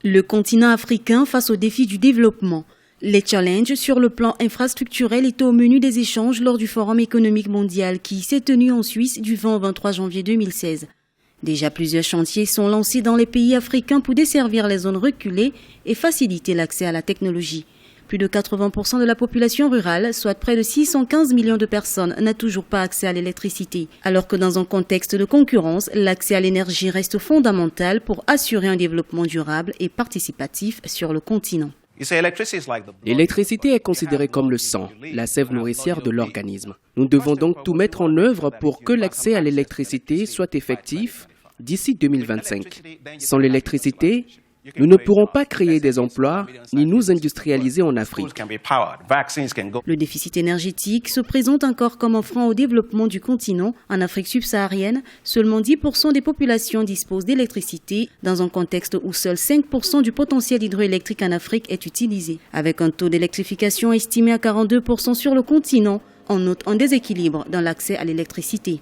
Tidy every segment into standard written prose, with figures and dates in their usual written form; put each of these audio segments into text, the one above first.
Le continent africain face aux défis du développement. Les challenges sur le plan infrastructurel étaient au menu des échanges lors du Forum économique mondial qui s'est tenu en Suisse du 20 au 23 janvier 2016. Déjà plusieurs chantiers sont lancés dans les pays africains pour desservir les zones reculées et faciliter l'accès à la technologie. Plus de 80% de la population rurale, soit près de 615 millions de personnes, n'a toujours pas accès à l'électricité. Alors que dans un contexte de concurrence, l'accès à l'énergie reste fondamental pour assurer un développement durable et participatif sur le continent. L'électricité est considérée comme le sang, la sève nourricière de l'organisme. Nous devons donc tout mettre en œuvre pour que l'accès à l'électricité soit effectif d'ici 2025. Sans l'électricité, nous ne pourrons pas créer des emplois ni nous industrialiser en Afrique. Le déficit énergétique se présente encore comme un frein au développement du continent. En Afrique subsaharienne, seulement 10% des populations disposent d'électricité dans un contexte où seuls 5% du potentiel hydroélectrique en Afrique est utilisé. Avec un taux d'électrification estimé à 42% sur le continent, on note un déséquilibre dans l'accès à l'électricité.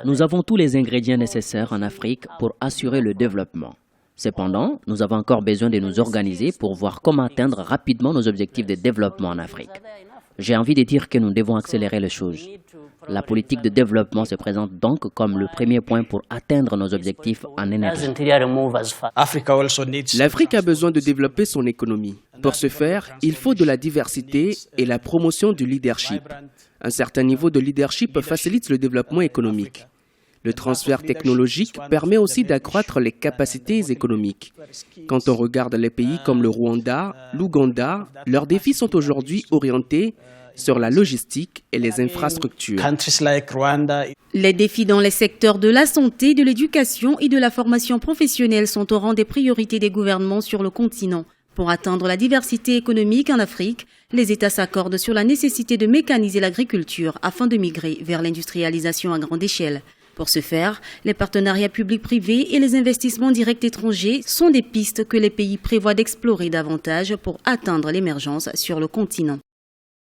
Nous avons tous les ingrédients nécessaires en Afrique pour assurer le développement. Cependant, nous avons encore besoin de nous organiser pour voir comment atteindre rapidement nos objectifs de développement en Afrique. J'ai envie de dire que nous devons accélérer les choses. La politique de développement se présente donc comme le premier point pour atteindre nos objectifs en énergie. L'Afrique a besoin de développer son économie. Pour ce faire, il faut de la diversité et la promotion du leadership. Un certain niveau de leadership facilite le développement économique. Le transfert technologique permet aussi d'accroître les capacités économiques. Quand on regarde les pays comme le Rwanda, l'Ouganda, leurs défis sont aujourd'hui orientés sur la logistique et les infrastructures. Les défis dans les secteurs de la santé, de l'éducation et de la formation professionnelle sont au rang des priorités des gouvernements sur le continent. Pour atteindre la diversité économique en Afrique, les États s'accordent sur la nécessité de mécaniser l'agriculture afin de migrer vers l'industrialisation à grande échelle. Pour ce faire, les partenariats publics-privés et les investissements directs étrangers sont des pistes que les pays prévoient d'explorer davantage pour atteindre l'émergence sur le continent.